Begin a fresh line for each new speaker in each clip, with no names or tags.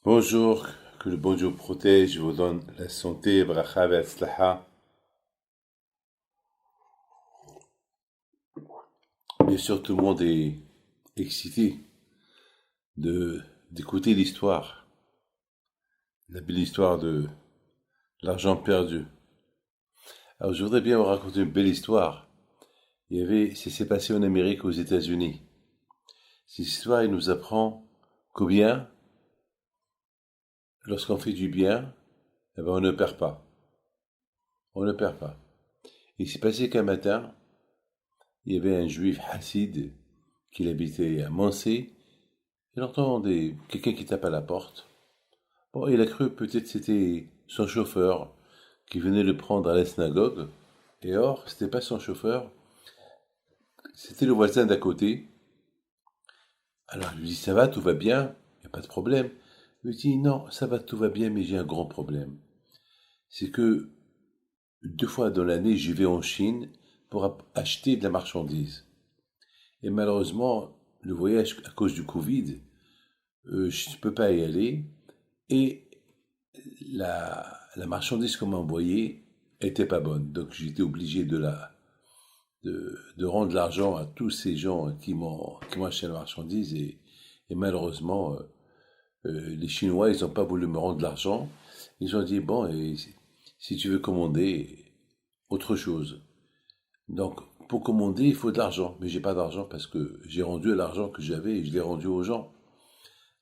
Bonjour, que le bon Dieu vous protège, vous donne la santé, bracha et atzlacha. Bien sûr, tout le monde est excité de d'écouter l'histoire, la belle histoire de l'argent perdu. Alors, je voudrais bien vous raconter une belle histoire. Ça s'est passé en Amérique, aux États-Unis. Cette histoire, elle nous apprend qu'au bien, lorsqu'on fait du bien, eh ben, on ne perd pas. On ne perd pas. Il s'est passé qu'un matin, il y avait un juif hassid qui habitait à Mansé. Il entend quelqu'un qui tape à la porte. Bon, il a cru peut-être c'était son chauffeur qui venait le prendre à la synagogue. Et or, c'était pas son chauffeur, c'était le voisin d'à côté. Alors il lui dit, ça va, tout va bien, il n'y a pas de problème. Il lui dit, non, ça va, tout va bien, mais j'ai un grand problème. C'est que 2 fois dans l'année, j'y vais en Chine pour acheter de la marchandise. Et malheureusement, le voyage, à cause du Covid, je ne peux pas y aller. Et la marchandise qu'on m'a envoyée était pas bonne. Donc j'étais obligé de rendre l'argent à tous ces gens qui m'ont acheté la marchandise. Et malheureusement, les Chinois, ils n'ont pas voulu me rendre l'argent. Ils ont dit, bon, et si tu veux commander autre chose. Donc, pour commander, il faut de l'argent. Mais j'ai pas d'argent parce que j'ai rendu l'argent que j'avais et je l'ai rendu aux gens.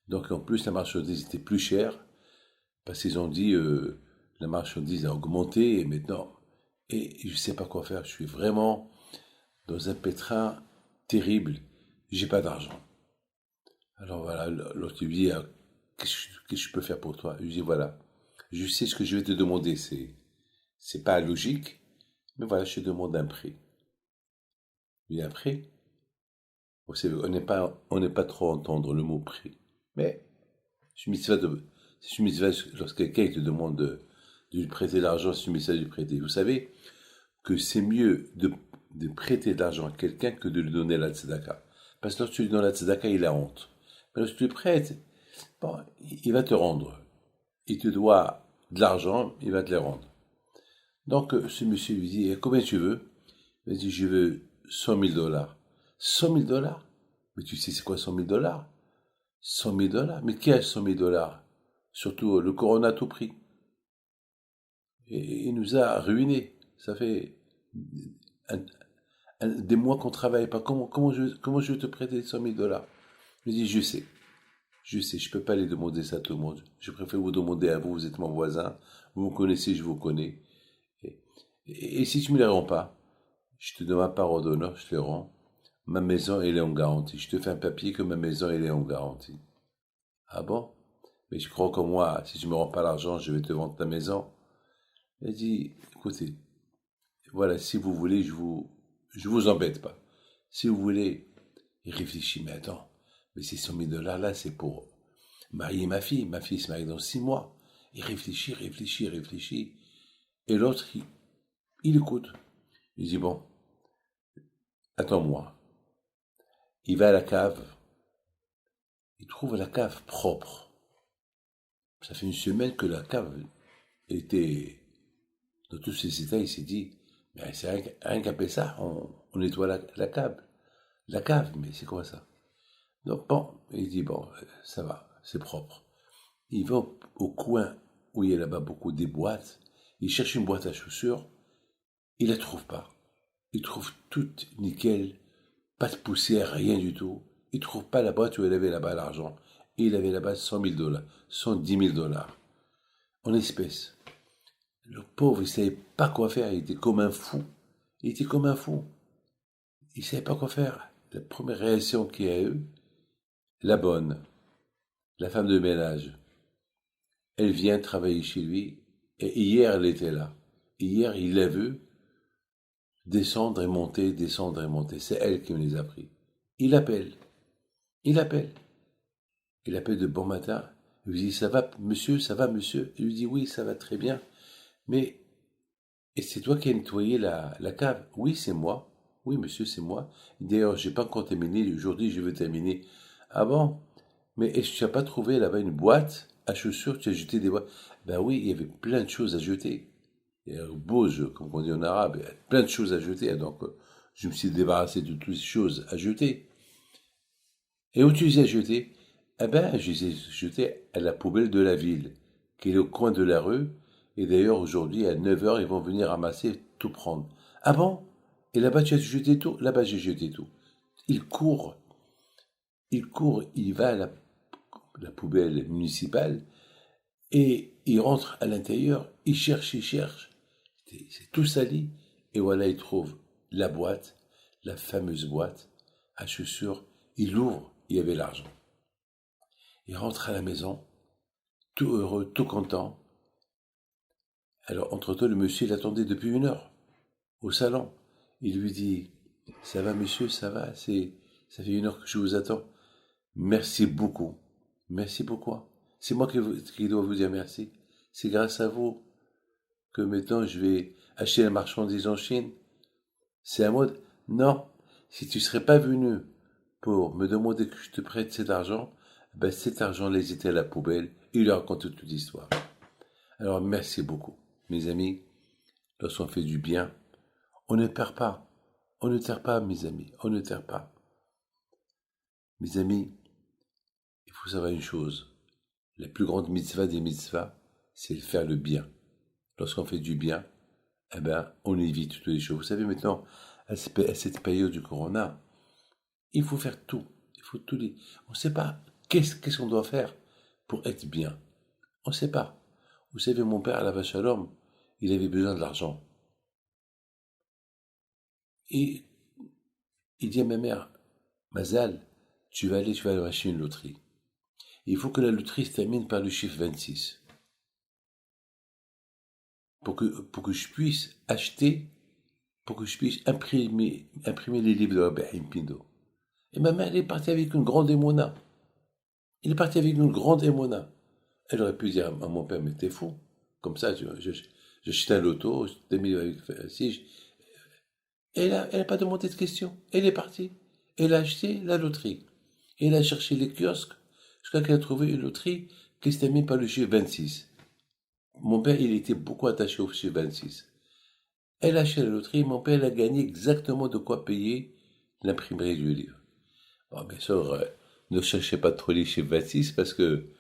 Donc, en plus, la marchandise était plus chère parce qu'ils ont dit la marchandise a augmenté et maintenant, et je ne sais pas quoi faire. Je suis vraiment dans un pétrin terrible. J'ai pas d'argent. Alors voilà, l'autre lui dit qu'est-ce que je peux faire pour toi? Je lui dis voilà, je sais ce que je vais te demander, c'est pas logique, mais voilà, je te demande un prix. Il dit un prix. Vous savez, on n'est pas trop à entendre le mot prix, mais c'est une mitzvah c'est une mitzvah lorsque quelqu'un te demande de lui prêter l'argent, c'est une mitzvah de lui prêter. Vous savez que c'est mieux de prêter de l'argent à quelqu'un que de lui donner la tzedaka. Parce que lorsque tu lui donnes la tzedaka, il a honte. Mais lorsque tu lui prêtes, bon, il va te rendre. Il te doit de l'argent, il va te le rendre. Donc, ce monsieur lui dit, combien tu veux? Il dit, je veux 100 000 dollars. 100 000 dollars? Mais tu sais c'est quoi 100 000 dollars? 100 000 dollars? Mais qui a 100 000 dollars? Surtout le corona à tout prix. Et il nous a ruinés. Ça fait un- des mois qu'on travaille pas. Comment je vais te prêter 100 000 dollars? Je lui dis, je peux pas les demander ça à tout le monde. Je préfère vous demander à vous, vous êtes mon voisin, vous me connaissez, je vous connais. Et, et si tu me les rends pas, je te donne ma parole d'honneur, je te les rends. Ma maison, elle est en garantie. Je te fais un papier que ma maison, elle est en garantie. Ah bon? Mais je crois que moi, si tu me rends pas l'argent, je vais te vendre ta maison. Elle dit, écoutez, voilà, si vous voulez, je vous embête pas. Si vous voulez, il réfléchit, mais attends, mais ces 100 000 dollars là, c'est pour marier ma fille. Ma fille se marie dans 6 mois. Il réfléchit, réfléchit, réfléchit. Et l'autre, il écoute. Il dit, bon, attends-moi. Il va à la cave. Il trouve la cave propre. Ça fait une semaine que la cave était dans tous ses états. Il s'est dit, mais c'est rien qu'après ça, on nettoie la cave. La cave, mais c'est quoi ça? Donc bon, il dit, bon, ça va, c'est propre. Il va au coin où il y a là-bas beaucoup des boîtes. Il cherche une boîte à chaussures. Il la trouve pas. Il trouve toute nickel, pas de poussière, rien du tout. Il trouve pas la boîte où il avait là-bas l'argent. Et il avait là-bas 100 000 dollars, 110 000 dollars, en espèces. Le pauvre, il savait pas quoi faire. Il était comme un fou. Il était comme un fou. Il savait pas quoi faire. La première réaction qu'il a eue, la bonne, la femme de ménage, elle vient travailler chez lui. Et hier, elle était là. Hier, il l'a vue descendre et monter, descendre et monter. C'est elle qui me les a pris. Il appelle. Il appelle. Il appelle de bon matin. Il lui dit, ça va, monsieur, ça va, monsieur? Il lui dit, oui, ça va très bien. Mais, et c'est toi qui as nettoyé la cave? Oui, c'est moi. Oui, monsieur, c'est moi. D'ailleurs, j'ai pas encore terminé. Aujourd'hui, je veux terminer. Ah bon? Mais est-ce que tu n'as pas trouvé là-bas une boîte à chaussures, tu as jeté des boîtes. Ben oui, il y avait plein de choses à jeter. Il y a un beau jeu, comme on dit en arabe, il y a plein de choses à jeter. Donc, je me suis débarrassé de toutes ces choses à jeter. Et où tu les as jetées? Eh ben, je les ai jetées à la poubelle de la ville, qui est au coin de la rue. Et d'ailleurs, aujourd'hui, à 9 heures, ils vont venir ramasser, tout prendre. Ah bon? Et là-bas, tu as jeté tout? Là-bas, j'ai jeté tout. Il court, il va à la poubelle municipale et il rentre à l'intérieur, il cherche, c'est tout sali. Et voilà, il trouve la boîte, la fameuse boîte à chaussures. Il l'ouvre, il y avait l'argent. Il rentre à la maison, tout heureux, tout content. Alors, entre-temps, le monsieur l'attendait depuis 1 heure, au salon. Il lui dit, ça va monsieur, ça va, ça fait 1 heure que je vous attends. Merci beaucoup. Merci pourquoi? C'est moi qui dois vous dire merci. C'est grâce à vous que maintenant je vais acheter la marchandise en Chine. C'est à moi de... Non, si tu serais pas venu pour me demander que je te prête cet argent, ben cet argent les était à la poubelle. Il lui raconte toute l'histoire. Alors merci beaucoup, mes amis. Lorsqu'on fait du bien, on ne perd pas. On ne terre pas, mes amis. On ne terre pas. Mes amis, il faut savoir une chose. La plus grande mitzvah des mitzvahs, c'est de faire le bien. Lorsqu'on fait du bien, eh ben, on évite toutes les choses. Vous savez, maintenant, à cette période du corona, il faut faire tout. Il faut tout les... On ne sait pas qu'est-ce qu'on doit faire pour être bien. On ne sait pas. Vous savez, mon père, à la vache à l'homme, il avait besoin de l'argent. Et il dit à ma mère, Mazal, tu vas aller acheter une loterie. Et il faut que la loterie se termine par le chiffre 26. Pour que je puisse acheter, pour que je puisse imprimer les livres de Abraham Pindo. Et ma mère, elle est partie avec une grande émona. Il est parti avec une grande émona. Elle aurait pu dire à mon père, mais t'es fou. Comme ça, j'achète un loto, je t'ai mis avec... Si, elle n'a pas demandé de questions. Elle est partie. Elle a acheté la loterie. Elle a cherché les kiosques jusqu'à qu'elle a trouvé une loterie qui se termine par le chiffre 26. Mon père, il était beaucoup attaché au chiffre 26. Elle a acheté la loterie, mon père, il a gagné exactement de quoi payer l'imprimerie du livre. Bon, bien sûr, ne cherchez pas trop les chiffres 26 parce que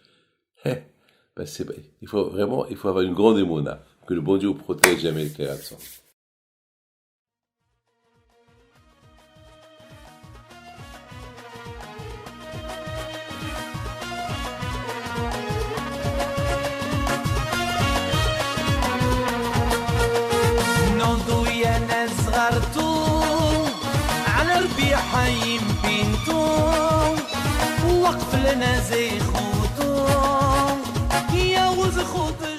il faut avoir une grande émona, que le bon Dieu vous protège jamais le cœur absent.
حيم بنتو وقف لنا زي خوتو يا وز خوتو